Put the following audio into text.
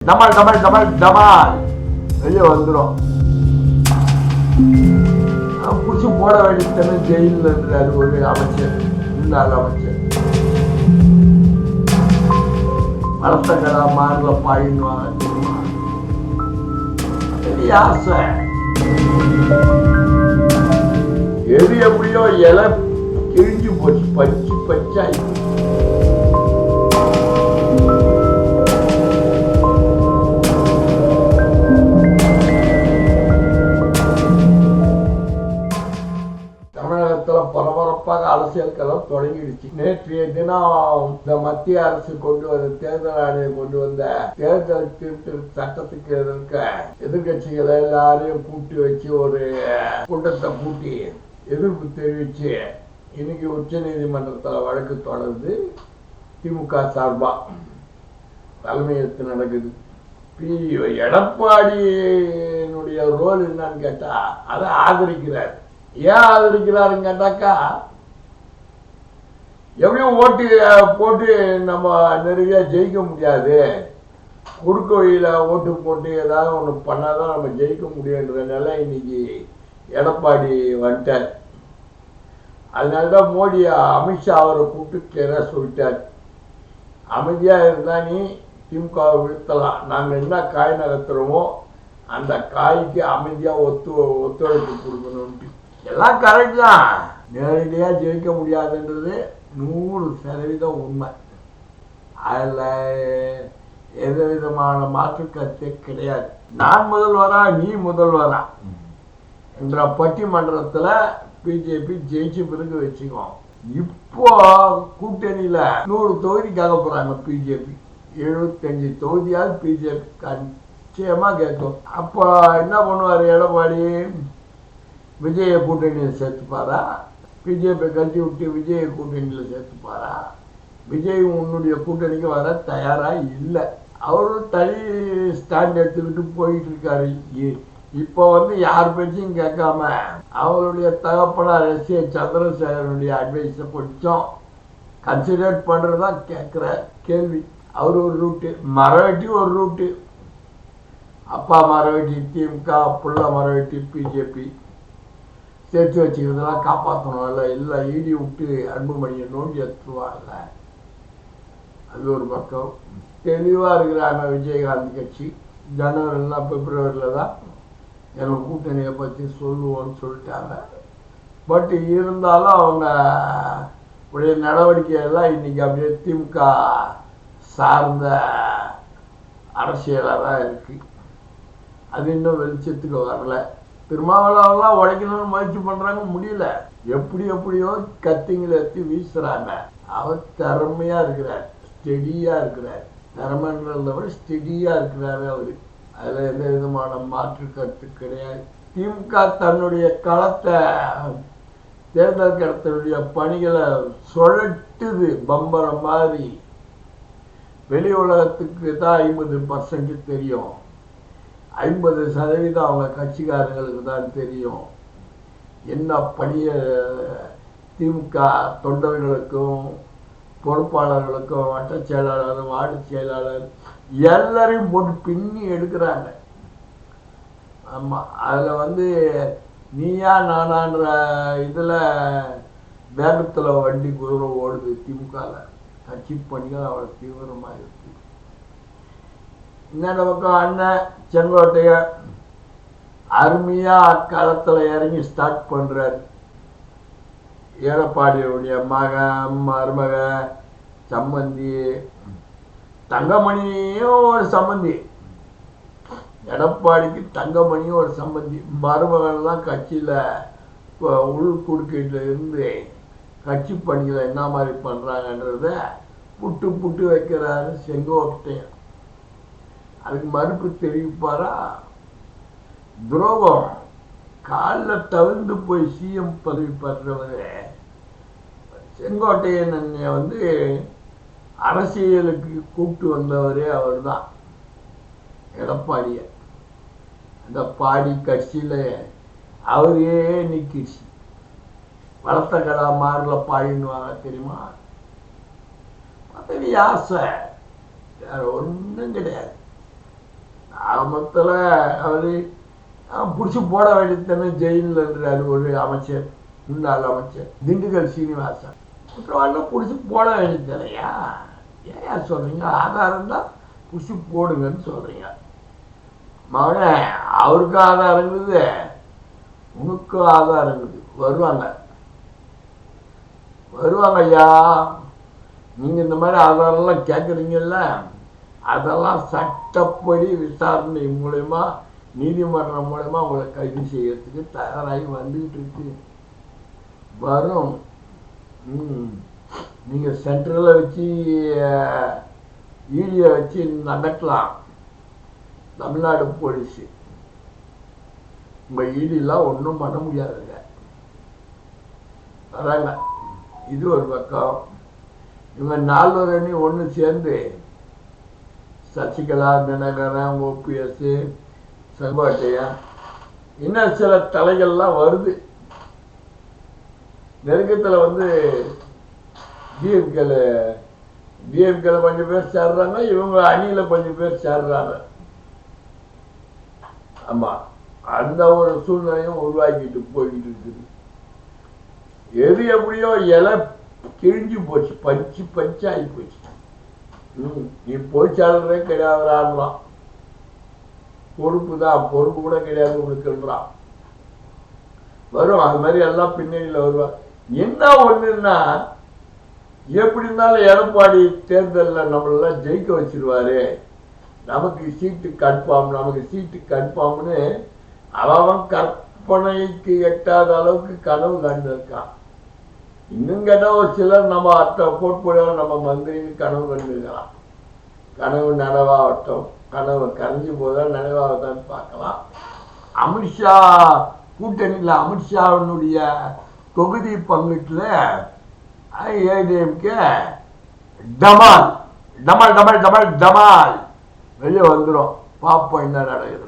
டமால் டமால் டமால் டமால் வெளியே வந்துடும். புடிச்சு போட வேண்டியது ஜெயிலில் இருக்கிறாரு ஒரு அமைச்சர், முன்னாள் அமைச்சர். வளர்த்தங்கடா மாறுல பாயின்னு பெரிய ஆசை. எது எப்படியோ இலை கிழிஞ்சு போச்சு, பச்சு பச்சாய். பரபரப்பாக அரசியல் களம் தொடங்கிடுச்சு. நேற்றைய தினம் இந்த மத்திய அரசு கொண்டு வந்த தேர்தல் ஆணையம் கொண்டு வந்த தேர்தல் திருத்த சட்டத்துக்கு எதிர்கட்சிகளை எல்லாரையும் கூட்டி வச்சு ஒரு கூட்டத்தை கூட்டி எதிர்ப்பு தெரிவிச்சு இன்னைக்கு உச்ச நீதிமன்றத்தில் வழக்கு தொடர்ந்து திமுக சார்பா தலைமையேற்று நடக்குது. எடப்பாடியினுடைய ரோல் என்னன்னு கேட்டா அதை ஆதரிக்கிறார். ஏன் ஆதரிக்கிறாருன்னு கேட்டாக்கா, எப்படியும் ஓட்டு போட்டு நம்ம நிறைய ஜெயிக்க முடியாது, குறுக்கு வழியில ஓட்டு போட்டு ஏதாவது ஒன்று பண்ணாதான் நம்ம ஜெயிக்க முடியுன்றதுனால இன்னைக்கு எடப்பாடி வந்துட்டார். அதனாலதான் மோடி அமித்ஷா அவரை கூப்பிட்டு கிளற சொல்லிட்டார், அமைதியா இருந்தா நீ திமுகவை வீழ்த்தலாம், நாங்க என்ன காய் நகர்த்துறோமோ அந்த காய்க்கு அமைதியா ஒத்துழைப்பு கொடுக்கணும்ட்டு. எல்லாம் கரெக்ட் தான், நேரடியா ஜெயிக்க முடியாதுன்றது 100% உண்மை. அதுல எந்த விதமான மாற்று கருத்தே கிடையாது. நான் முதல்வரா நீ முதல்வரா என்ற பட்டிமன்றத்துல பிஜேபி ஜெயிச்சு பிறகு வச்சுக்கோ. இப்போ கூட்டணியில 100 தொகுதிக்காக போறாங்க பிஜேபி. 75 தொகுதியாவது பிஜேபி நிச்சயமா கேட்கும். அப்போ என்ன பண்ணுவாரு எடப்பாடி? விஜய கூட்டணியில் சேர்த்துப்பாரா? பிஜேபி கட்டி விட்டு விஜய கூட்டணியில் சேர்த்துப்பாரா? விஜய் உன்னுடைய கூட்டணிக்கு வர தயாரா இல்லை. அவரும் தனி ஸ்டாண்ட் எடுத்துக்கிட்டு போயிட்டு இருக்காரு. இப்போ யார் பேச்சையும் கேட்காம அவருடைய தகப்பனார் எஸ்.ஏ. சந்திரசேகரனுடைய அட்வைஸை கொஞ்சம் கன்சிடர் பண்றதா கேட்கிற கேள்வி. அவர் ஒரு ரூட்டு, மரவெட்டி ஒரு ரூட்டு, அப்பா மரவெட்டி திமுக, புள்ள மரவெட்டி பிஜேபி, சேர்த்து வச்சுக்கிறதெல்லாம் காப்பாற்றணும்ல. எல்லாம் ஈடி விட்டு அன்புமணியை நோண்டி எடுத்துருவாங்கல்ல, அது ஒரு பக்கம். தெளிவாக இருக்கிறாங்க விஜயகாந்த் கட்சி. ஜனவரிலாம் பிப்ரவரியில் தான் எனக்கு கூட்டணியை பற்றி சொல்லுவோன்னு சொல்லிட்டாங்க. பட் இருந்தாலும் அவங்க உடைய நடவடிக்கையெல்லாம் இன்னைக்கு அப்படியே திமுக சார்ந்த அரசியலாக தான் இருக்கு. அது இன்னும் வெளிச்சத்துக்கு வரல. திருமாவளவெல்லாம் உடைக்கணும்னு முயற்சி பண்றாங்க, முடியல. எப்படியோ கத்திங்களை எடுத்து வீசுறாங்க. அவர் திறமையா இருக்கிறார், ஸ்டெடியா இருக்கிறார். திறமைன்றதை விட ஸ்டெடியா இருக்கிறாரு அவரு. அதுல எந்த விதமான மாற்று கருத்து கிடையாது. திமுக தன்னுடைய களத்தை, தேர்தல் களத்தினுடைய பணிகளை சுழட்டுது பம்பரம் மாதிரி. வெளி உலகத்துக்கு தான் 50% தெரியும், 50% அவங்க கட்சிக்காரங்களுக்கு தான் தெரியும். என்ன பணிய திமுக தொண்டர்களுக்கும் பொறுப்பாளர்களுக்கும் வட்ட செயலாளர் வார்டு செயலாளர் எல்லாரையும் போட்டு பின்னி எடுக்கிறாங்க. ஆமா, அதுல நீயா நானான்ற இதுல வேகத்துல வண்டி குதிரை ஓடுது திமுகல. கட்சி பணிகள் அவ்வளவு தீவிரமா இருக்கு. இன்னொரு பக்கம் அண்ணன் செங்கோட்டைய அருமையா அக்காலத்துல இறங்கி ஸ்டார்ட் பண்றாரு. எடப்பாடியுடைய மகன், மருமக, சம்பந்தி, தங்கமணியும் ஒரு சம்பந்தி. எடப்பாடிக்கு தங்கமணியும் ஒரு சம்பந்தி. மருமகன்லாம் கட்சியில உள்குடுக்கீட்டுல இருந்து கட்சி பணிகளை என்ன மாதிரி பண்றாங்கன்றத புட்டு வைக்கிறாரு செங்கோட்டையன். அதுக்கு மறுப்பு தெரிவிப்பாரா? துரோகம். காலில் தவிர்ந்து போய் சிஎம் பதவி பெற்றவரு செங்கோட்டையன் அரசியலுக்கு கூப்பிட்டு வந்தவரே அவர் தான், எடப்பாடிய. அந்த பாடி கட்சியில அவரே நிக்கிச்சு. வளர்த்த கடா மாறுல பாடின்னுவாங்க தெரியுமா? பதவி ஆசை, வேற ஒன்றும் கிடையாது. கிராமத்துல அவரு பிடிச்சி போட வேண்டியதானே ஜெயிலில் இருக்கிறாரு ஒரு அமைச்சர், முன்னாள் அமைச்சர் திண்டுக்கல் சீனிவாசன். குற்றவாளிலாம் பிடிச்சி போட வேண்டியதானையா? ஏன் சொல்றீங்க? ஆதாரம் தான் பிடிச்சி போடுங்கன்னு சொல்றீங்க. மகன அவருக்கும் ஆதாரம் இருக்குது, உனக்கும் ஆதாரம் இருக்குது. வருவாங்க ஐயா. நீங்க இந்த மாதிரி ஆதாரம்லாம் கேட்குறீங்கல்ல, அதெல்லாம் சட்டப்படி விசாரணை மூலயமா நீதிமன்றம் மூலயமா உங்களை கைது செய்யறதுக்கு தயாராகி வந்துகிட்டு இருக்கு. வரும். நீங்க சென்ட்ரல வச்சு ஈடிய வச்சு நடக்கலாம். தமிழ்நாடு போலீஸ் உங்க ஈடிலாம் ஒன்றும் பண்ண முடியாதுங்க. வராங்க. இது ஒரு பக்கம். இவங்க 4 அணி ஒன்று சேர்ந்து சசிகலா, தினகரன், OPS, செங்கோட்டையன், இன்னும் சில தலைகள்லாம் வருது. நெருக்கத்தில் வந்து டிஎம்கேல கொஞ்சம் பேர் சேர்றாங்க, இவங்க அணியில கொஞ்சம் பேர் சேர்றாங்க. ஆமா, அந்த ஒரு சூழ்நிலையும் உருவாக்கிட்டு போய்கிட்டு இருக்குது. எது எப்படியோ இலை கிழிஞ்சு போச்சு, பஞ்சு ஆகி போச்சு. நீ பொறிச்சாளரே கிடையாதுறான்லாம். பொறுப்பு தான், பொறுப்பு கூட கிடையாது உனக்குன்றான். வரும். அது மாதிரி எல்லாம் பின்னணியில் வருவார். என்ன ஒண்ணுன்னா, எப்படி இருந்தாலும் எடப்பாடி தேர்தலில் நம்மளெல்லாம் ஜெயிக்க வச்சிருவாரு, நமக்கு சீட்டு கன்ஃபார்ம்னு அவன் கற்பனைக்கு எட்டாத அளவுக்கு கனவு கண்டிருக்கான். இன்னும் கேட்டால் ஒரு சிலர் நம்ம போட்போட நம்ம மந்திரின்னு கனவு கண்டுருக்கலாம். கனவு நனவாகட்டும், கனவு கரைஞ்சி போதான் நினைவாகத்தான் பார்க்கலாம். அமித்ஷா கூட்டணியில் அமித்ஷாவினுடைய தொகுதி பங்கீட்டில் ஏடிஎம்கே டமால் வெளியே வந்துடும். பார்ப்போம் என்ன நடக்குது.